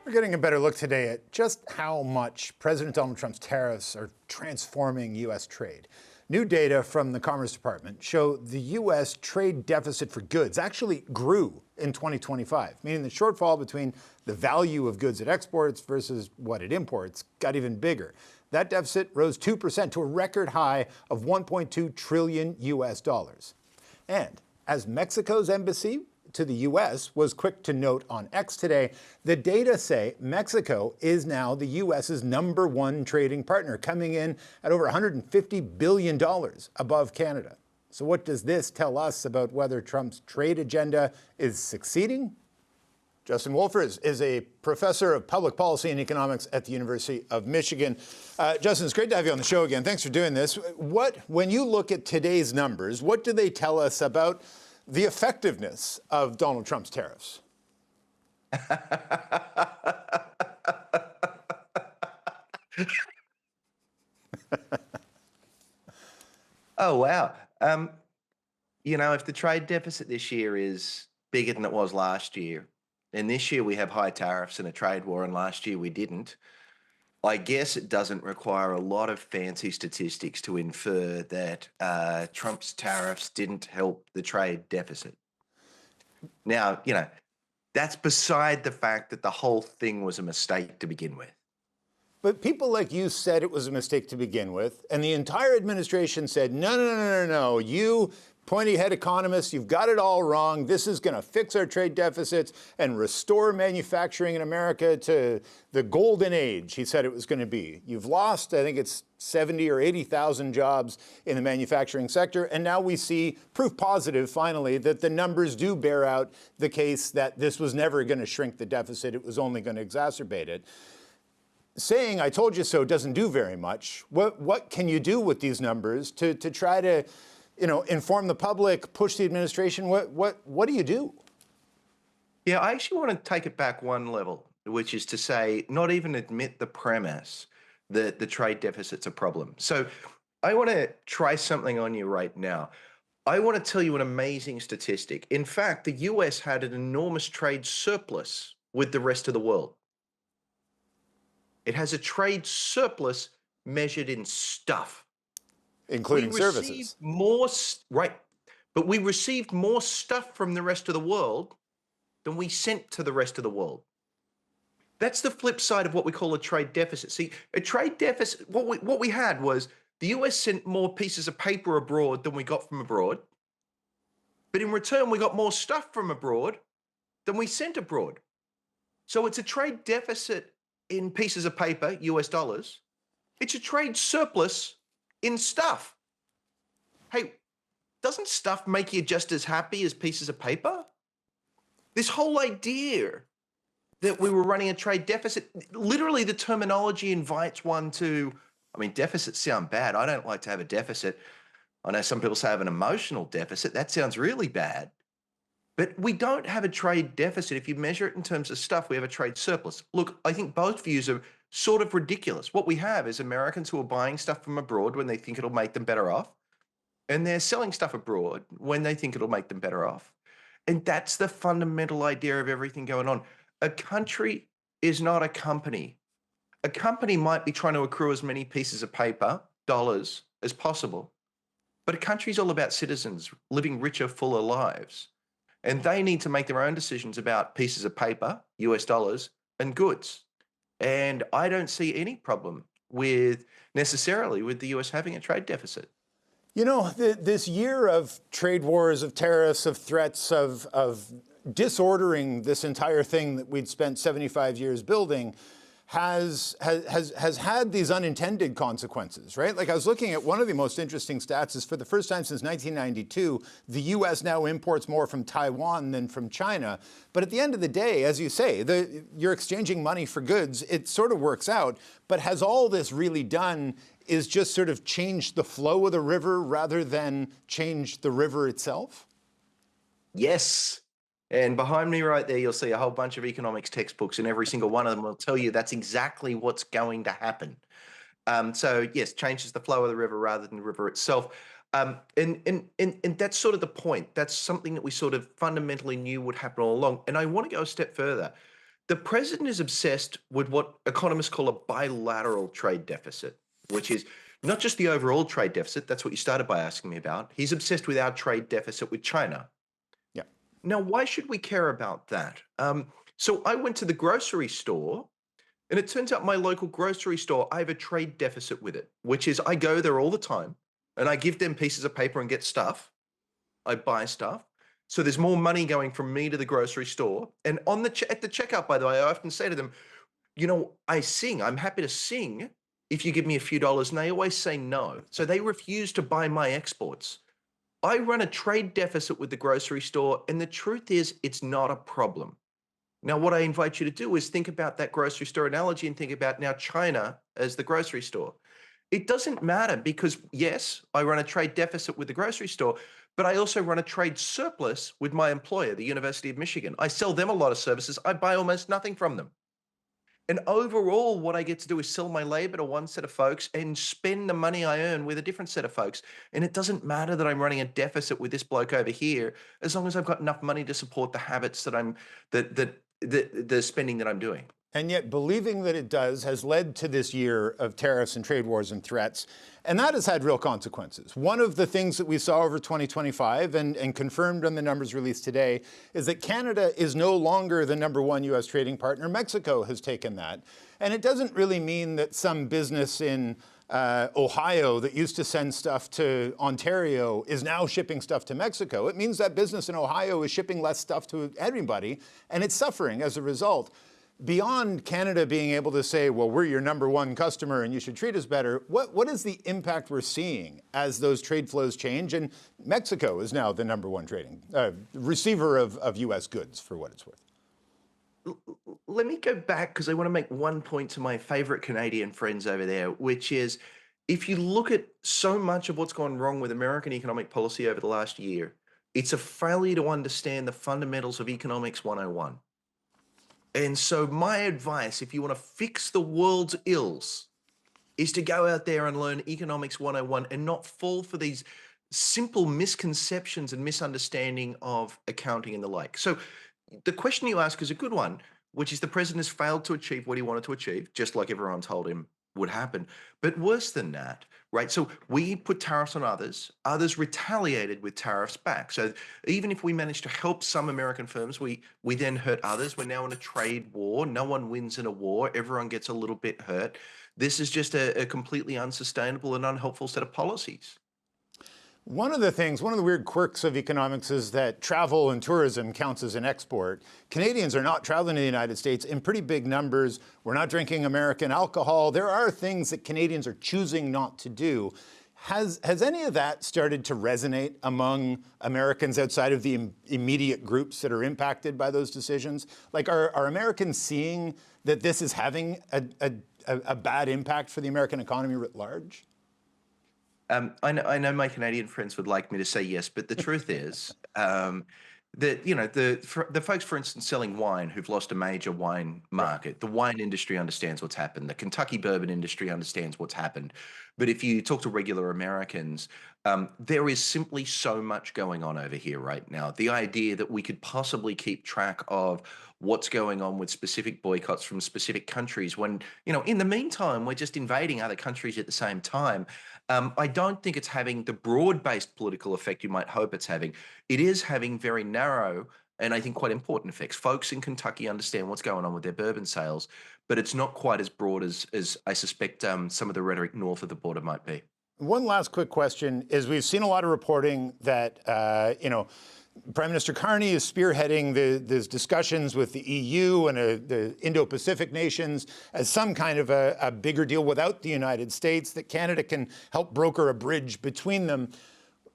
We're getting a better look today at just how much President Donald Trump's tariffs are transforming U.S. trade. New data from the Commerce Department show the U.S. trade deficit for goods actually grew in 2025, meaning the shortfall between the value of goods it exports versus what it imports got even bigger. That deficit rose 2% to a record high of $1.2 trillion US dollars. And as Mexico's embassy to the U.S. was quick to note on X today, the data say Mexico is now the U.S.'s #1 trading partner, coming in at over $150 billion above Canada. So what does this tell us about whether Trump's trade agenda is succeeding? Justin Wolfer is a professor of public policy and economics at the University of Michigan. Justin, it's great to have you on the show again. Thanks for doing this. When you look at today's numbers, what do they tell us about the effectiveness of Donald Trump's tariffs? Oh, wow. If the trade deficit this year is bigger than it was last year, and this year we have high tariffs and a trade war, and last year we didn't, I guess it doesn't require a lot of fancy statistics to infer that Trump's tariffs didn't help the trade deficit. Now, that's beside the fact that the whole thing was a mistake to begin with. But people like you said it was a mistake to begin with, and the entire administration said, no, you pointy-head economists, you've got it all wrong. This is going to fix our trade deficits and restore manufacturing in America to the golden age, he said it was going to be. You've lost, I think it's 70 or 80,000 jobs in the manufacturing sector, and now we see proof positive, finally, that the numbers do bear out the case that this was never going to shrink the deficit, it was only going to exacerbate it. Saying "I told you so" doesn't do very much. What can you do with these numbers to try to inform the public, push the administration? What do you do? Yeah, I actually want to take it back one level, which is to say, not even admit the premise that the trade deficit's a problem. So I want to try something on you right now. I want to tell you an amazing statistic. In fact, the US had an enormous trade surplus with the rest of the world. It has a trade surplus measured in stuff. Including services. But we received more stuff from the rest of the world than we sent to the rest of the world. That's the flip side of what we call a trade deficit. See, a trade deficit, what we had was the US sent more pieces of paper abroad than we got from abroad. But in return, we got more stuff from abroad than we sent abroad. So it's a trade deficit in pieces of paper, US dollars. It's a trade surplus in stuff. Hey, doesn't stuff make you just as happy as pieces of paper? This whole idea that we were running a trade deficit, literally the terminology invites one to, deficits sound bad. I don't like to have a deficit. I know some people say I have an emotional deficit. That sounds really bad. But we don't have a trade deficit. If you measure it in terms of stuff, we have a trade surplus. Look, I think both views are sort of ridiculous. What we have is Americans who are buying stuff from abroad when they think it'll make them better off, and they're selling stuff abroad when they think it'll make them better off. And that's the fundamental idea of everything going on. A country is not a company. A company might be trying to accrue as many pieces of paper, dollars, as possible, but a country is all about citizens living richer, fuller lives. And they need to make their own decisions about pieces of paper, US dollars, and goods. And I don't see any problem necessarily with the US having a trade deficit. This year of trade wars, of tariffs, of threats, of disordering this entire thing that we'd spent 75 years building has had these unintended consequences, right? Like I was looking at one of the most interesting stats is for the first time since 1992, the U.S. now imports more from Taiwan than from China. But at the end of the day, as you say, you're exchanging money for goods. It sort of works out. But has all this really done is just sort of change the flow of the river rather than change the river itself? Yes. And behind me right there, you'll see a whole bunch of economics textbooks, and every single one of them will tell you that's exactly what's going to happen. So yes, changes the flow of the river rather than the river itself. And that's sort of the point. That's something that we sort of fundamentally knew would happen all along. And I want to go a step further. The president is obsessed with what economists call a bilateral trade deficit, which is not just the overall trade deficit. That's what you started by asking me about. He's obsessed with our trade deficit with China. Yeah. Now, why should we care about that? So I went to the grocery store, and it turns out my local grocery store, I have a trade deficit with it, which is I go there all the time and I give them pieces of paper and get stuff. I buy stuff. So there's more money going from me to the grocery store. And on the at the checkout, by the way, I often say to them, I sing. I'm happy to sing if you give me a few dollars. And they always say no. So they refuse to buy my exports. I run a trade deficit with the grocery store. And the truth is, it's not a problem. Now, what I invite you to do is think about that grocery store analogy and think about now China as the grocery store. It doesn't matter because, yes, I run a trade deficit with the grocery store, but I also run a trade surplus with my employer, the University of Michigan. I sell them a lot of services. I buy almost nothing from them. And overall, what I get to do is sell my labor to one set of folks and spend the money I earn with a different set of folks. And it doesn't matter that I'm running a deficit with this bloke over here, as long as I've got enough money to support the habits that the spending that I'm doing. And yet believing that it does has led to this year of tariffs and trade wars and threats. And that has had real consequences. One of the things that we saw over 2025 and confirmed on the numbers released today is that Canada is no longer the #1 U.S. trading partner. Mexico has taken that. And it doesn't really mean that some business in Ohio that used to send stuff to Ontario is now shipping stuff to Mexico. It means that business in Ohio is shipping less stuff to everybody, and it's suffering as a result. Beyond Canada being able to say, well, we're your #1 customer and you should treat us better, what is the impact we're seeing as those trade flows change? And Mexico is now the #1 trading receiver of U.S. goods, for what it's worth. Let me go back because I want to make one point to my favorite Canadian friends over there, which is if you look at so much of what's gone wrong with American economic policy over the last year, it's a failure to understand the fundamentals of economics 101. And so my advice, if you want to fix the world's ills, is to go out there and learn economics 101 and not fall for these simple misconceptions and misunderstanding of accounting and the like. So the question you ask is a good one, which is the president has failed to achieve what he wanted to achieve, just like everyone told him would happen. But worse than that, right? So we put tariffs on others retaliated with tariffs back. So even if we managed to help some American firms, we then hurt others. We're now in a trade war. No one wins in a war. Everyone gets a little bit hurt. This is just a completely unsustainable and unhelpful set of policies. One of the weird quirks of economics is that travel and tourism counts as an export. Canadians are not traveling to the United States in pretty big numbers. We're not drinking American alcohol. There are things that Canadians are choosing not to do. Has any of that started to resonate among Americans outside of the immediate groups that are impacted by those decisions? Like, are Americans seeing that this is having a bad impact for the American economy writ large? I know my Canadian friends would like me to say yes, but the truth is that the folks, for instance, selling wine who've lost a major wine market, the wine industry understands what's happened. The Kentucky bourbon industry understands what's happened. But if you talk to regular Americans, there is simply so much going on over here right now. The idea that we could possibly keep track of what's going on with specific boycotts from specific countries when, in the meantime, we're just invading other countries at the same time. I don't think it's having the broad-based political effect you might hope it's having. It is having very narrow and I think quite important effects. Folks in Kentucky understand what's going on with their bourbon sales, but it's not quite as broad as I suspect some of the rhetoric north of the border might be. One last quick question is we've seen a lot of reporting that, Prime Minister Carney is spearheading these discussions with the EU and the Indo-Pacific nations as some kind of a bigger deal without the United States, that Canada can help broker a bridge between them.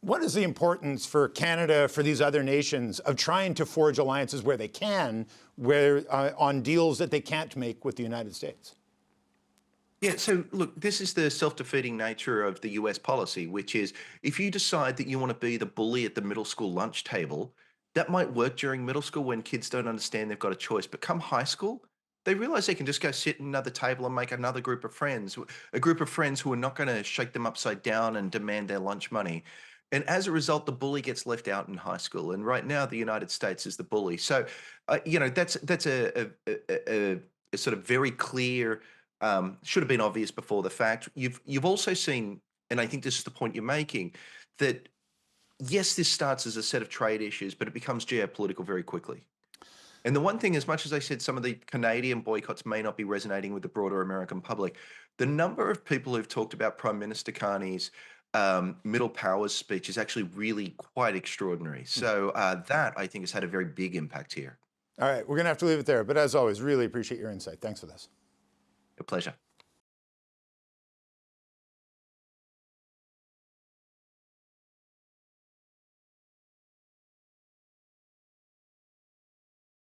What is the importance for Canada, for these other nations, of trying to forge alliances where they can, on deals that they can't make with the United States? Yeah, so look, this is the self-defeating nature of the US policy, which is if you decide that you want to be the bully at the middle school lunch table, that might work during middle school when kids don't understand they've got a choice. But come high school, they realize they can just go sit at another table and make another group of friends, a group of friends who are not going to shake them upside down and demand their lunch money. And as a result, the bully gets left out in high school. And right now, the United States is the bully. So, that's a sort of very clear, should have been obvious before the fact. You've also seen, and I think this is the point you're making, that yes, this starts as a set of trade issues, but it becomes geopolitical very quickly. And the one thing, as much as I said some of the Canadian boycotts may not be resonating with the broader American public, the number of people who've talked about Prime Minister Carney's middle powers speech is actually really quite extraordinary. So that, I think, has had a very big impact here. All right, we're going to have to leave it there. But as always, really appreciate your insight. Thanks for this. A pleasure.